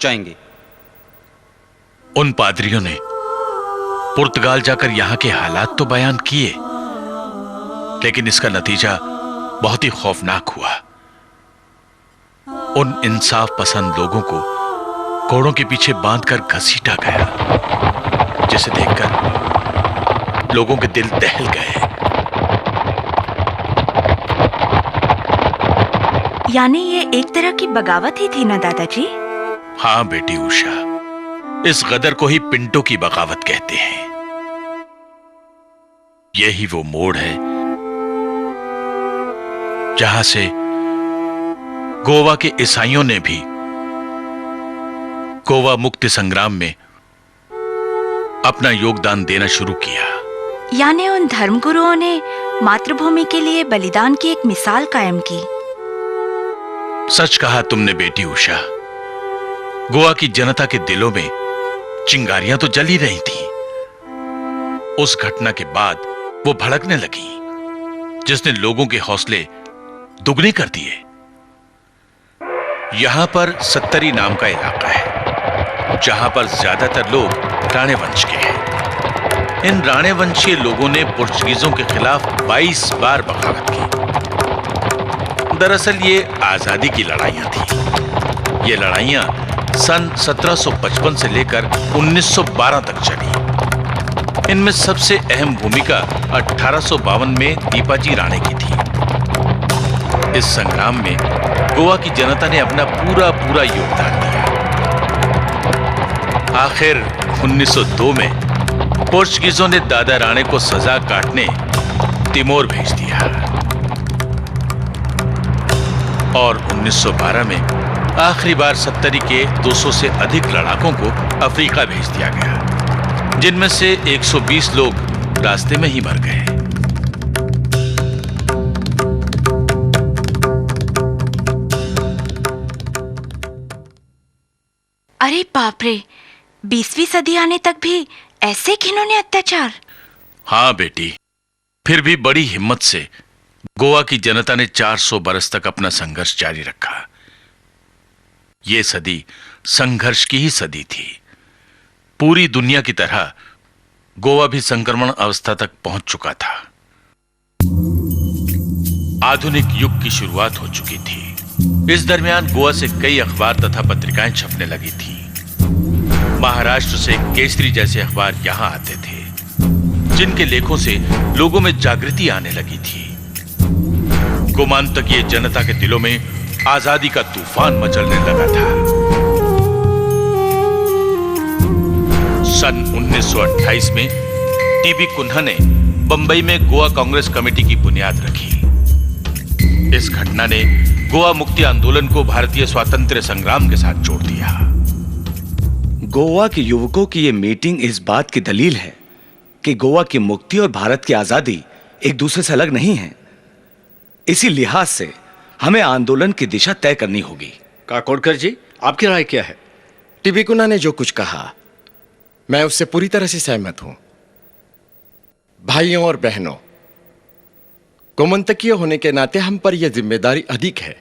जाएंगे। उन पादरियों ने पुर्तगाल जाकर यहां के हालात तो बयान किए, लेकिन इसका नतीजा बहुत ही खौफनाक हुआ। उन इंसाफ पसंद लोगों को घोड़ों के पीछे बांधकर घसीटा गया, जिसे देखकर लोगों के दिल दहल गए। यानी ये एक तरह की बगावत ही थी ना दादाजी? हाँ बेटी उषा, इस गदर को ही पिंटो की बगावत कहते हैं। यही वो मोड़ है जहां से गोवा के ईसाइयों ने भी गोवा मुक्ति संग्राम में अपना योगदान देना शुरू किया। यानी उन धर्मगुरुओं ने मातृभूमि के लिए बलिदान की एक मिसाल कायम की। सच कहा तुमने बेटी उषा। गोवा की जनता के दिलों में चिंगारियां तो जल ही रही थीं। उस घटना के बाद वो भड़कने लगी, जिसने लोगों के हौसले दुगने कर दिए। यहां पर सत्तरी नाम का इलाका है, जहां पर ज्यादातर लोग राणे वंश के हैं। इन राणे वंशीय लोगों ने पुर्तगीजों के खिलाफ 22 बार बगावत की। दरअसल ये आजादी की लड़ाइयां थी। ये लड़ाइयां सन 1755 से लेकर 1912 तक चली। इनमें सबसे अहम भूमिका 1852 में दीपाजी राणे की थी। इस संग्राम में गोवा की जनता ने अपना पूरा योगदान दिया। आखिर 1902 में पोर्चुगीजों ने दादा राणे को सजा काटने तिमोर भेज दिया और 1912 में आखिरी बार सत्तरी के 200 से अधिक लड़ाकों को अफ्रीका भेज दिया गया, जिनमें से 120 लोग रास्ते में ही मर गए। अरे बाप रे, 20वीं सदी आने तक भी ऐसे घिनौने अत्याचार? हाँ बेटी, फिर भी बड़ी हिम्मत से गोवा की जनता ने 400 बरस तक अपना संघर्ष जारी रखा। यह सदी संघर्ष की ही सदी थी। पूरी दुनिया की तरह गोवा भी संक्रमण अवस्था तक पहुंच चुका था। आधुनिक युग की शुरुआत हो चुकी थी। इस दरमियान गोवा से कई अखबार तथा पत्रिकाएं छपने लगी थी। महाराष्ट्र से केसरी जैसे अखबार यहां आते थे, जिनके लेखों से लोगों में जागृति आने लगी थी। गोमांतकीय जनता के दिलों में आजादी का तूफान मचलने लगा था। सन 1928 में टीबी कुन्हा ने बंबई में गोवा कांग्रेस कमेटी की बुनियाद रखी। इस घटना ने गोवा मुक्ति आंदोलन को भारतीय स्वातंत्र्य संग्राम के साथ जोड़ दिया। गोवा के युवकों की यह मीटिंग इस बात की दलील है कि गोवा की मुक्ति और भारत की आजादी एक दूसरे से अलग नहीं है। इसी लिहाज से हमें आंदोलन की दिशा तय करनी होगी। काकोडकर जी, आपकी राय क्या है? टीबी कुन्हा ने जो कुछ कहा, मैं उससे पूरी तरह से सहमत हूं। भाइयों और बहनों, गोमंतकीय होने के नाते हम पर यह जिम्मेदारी अधिक है।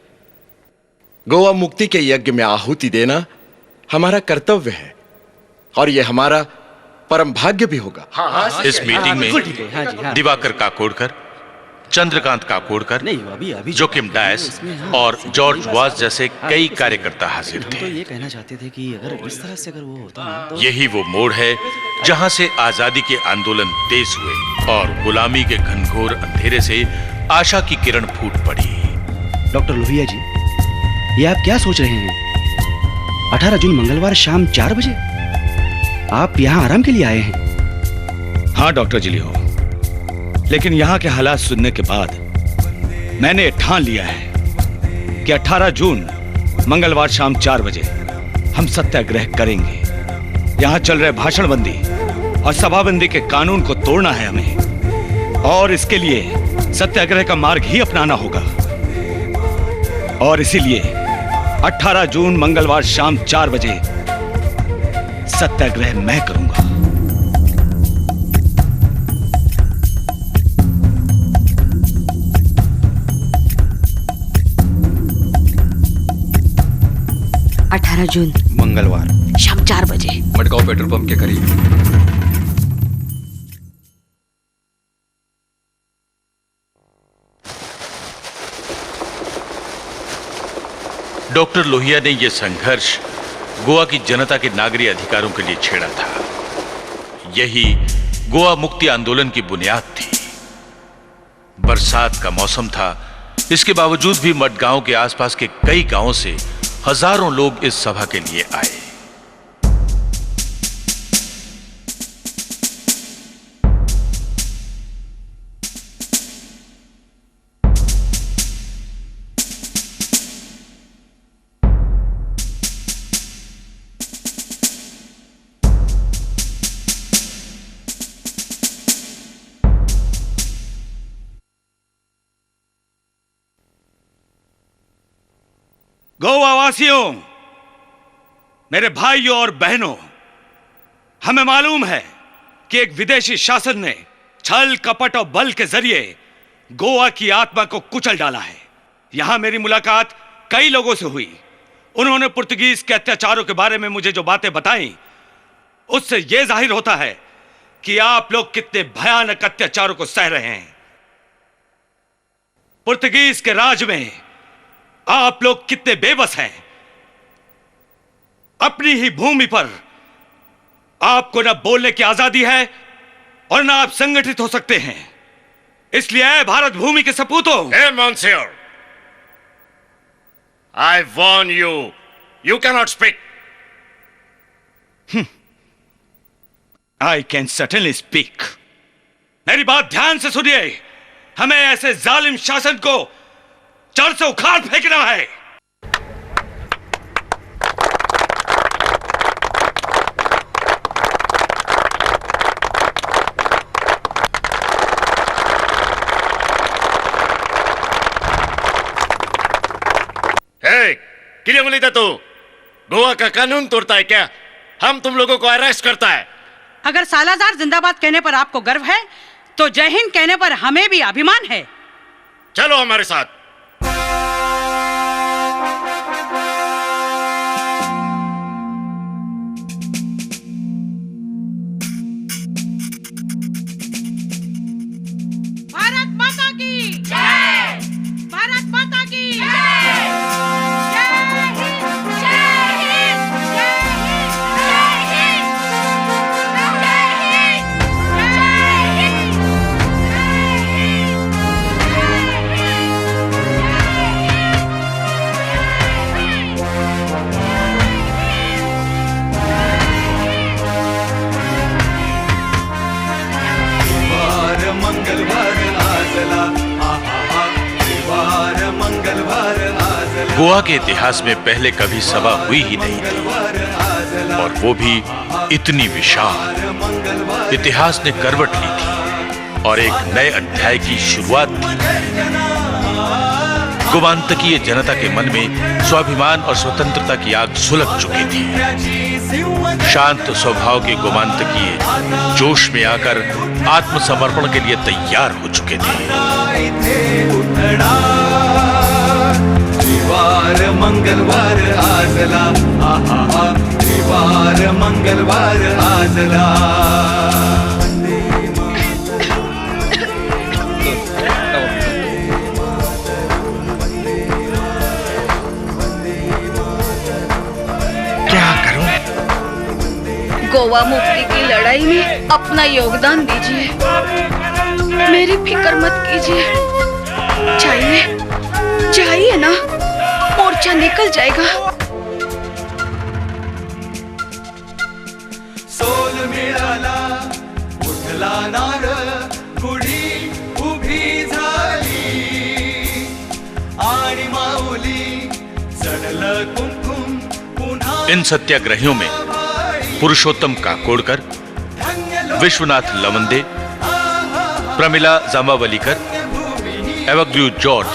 गोवा मुक्ति के यज्ञ में आहुति देना हमारा कर्तव्य है और यह हमारा परम भाग्य भी होगा। इस मीटिंग में दिवाकर काकोडकर, चंद्रकांत काकोडकर, जोकिम डायस और जॉर्ज वाज जैसे कई कार्यकर्ता हाजिर थे। ये कहना चाहते थे कि अगर इस तरह से अगर वो होता ना, तो यही वो मोड़ है जहां से आजादी के आंदोलन तेज हुए और गुलामी के घनघोर अंधेरे से आशा की किरण फूट पड़ी। डॉक्टर लोहिया जी, ये आप क्या सोच रहे हैं? 18 जून मंगलवार शाम 4 बजे आप यहाँ आराम के लिए आए हैं? हाँ डॉक्टर जिलियो, लेकिन यहाँ के हालात सुनने के बाद मैंने ठान लिया है कि 18 जून मंगलवार शाम 4 बजे हम सत्याग्रह करेंगे। यहाँ चल रहे भाषणबंदी और सभाबंदी के कानून को तोड़ना है हमें, और इसके लिए सत्याग्रह का मार्ग ही अपनाना होगा। और इसीलिए 18 जून मंगलवार शाम 4 बजे सत्याग्रह मैं करूंगा। जून मंगलवार शाम 4 बजे। मडगांव पेट्रोल पंप के करीब। डॉक्टर लोहिया ने यह संघर्ष गोवा की जनता के नागरिक अधिकारों के लिए छेड़ा था। यही गोवा मुक्ति आंदोलन की बुनियाद थी। बरसात का मौसम था, इसके बावजूद भी मडगांव के आसपास के कई गांवों से हजारों लोग इस सभा के लिए आए। गोवा वासियों, मेरे भाइयों और बहनों, हमें मालूम है कि एक विदेशी शासन ने छल कपट और बल के जरिए गोवा की आत्मा को कुचल डाला है। यहां मेरी मुलाकात कई लोगों से हुई। उन्होंने पुर्तगीज के अत्याचारों के बारे में मुझे जो बातें बताई, उससे यह जाहिर होता है कि आप लोग कितने भयानक अत्याचारों को सह रहे हैं। पुर्तगीज के राज में आप लोग कितने बेबस हैं। अपनी ही भूमि पर आपको न बोलने की आजादी है और न आप संगठित हो सकते हैं। इसलिए भारत भूमि के सपूतों, Hey, Monsieur! I warn you, you cannot speak. I can certainly speak. मेरी बात ध्यान से सुनिए। हमें ऐसे जालिम शासन को जड़ से उखाड़ फेंकना है। किलियम लिदा तू गोवा का कानून तोड़ता है क्या? हम तुम लोगों को अरेस्ट करता है। अगर सालाजार जिंदाबाद कहने पर आपको गर्व है, तो जय हिंद कहने पर हमें भी अभिमान है। चलो हमारे साथ। भारत माता की जय! भारत माता की जय! जय हिंद! जय हिंद! जय हिंद! जय हिंद! जय हिंद! गोवा के इतिहास में पहले कभी सभा हुई ही नहीं थी, और वो भी इतनी विशाल। इतिहास ने करवट ली थी और एक नए अध्याय की शुरुआत थी। गोमांतकीय जनता के मन में स्वाभिमान और स्वतंत्रता की आग सुलग चुकी थी। शांत स्वभाव के गोमांतकीय जोश में आकर आत्मसमर्पण के लिए तैयार हो चुके थे। मंगलवार आजला, आहा, मंगलवार आजला। क्या करूं? गोवा मुक्ति की लड़ाई में अपना योगदान दीजिए। मेरी फिक्र मत कीजिए। चाहिए ना, मोर्चा निकल जाएगा। सोल मिळाला, उठला नार, गुढी उभी झाली, आणि माऊली चढलं कुमकुम पुन्हा। इन सत्याग्रहियों में पुरुषोत्तम काकोडकर, विश्वनाथ लवंदे, प्रमिला जांबावलीकर, एवग्ल्यू जॉर्ज,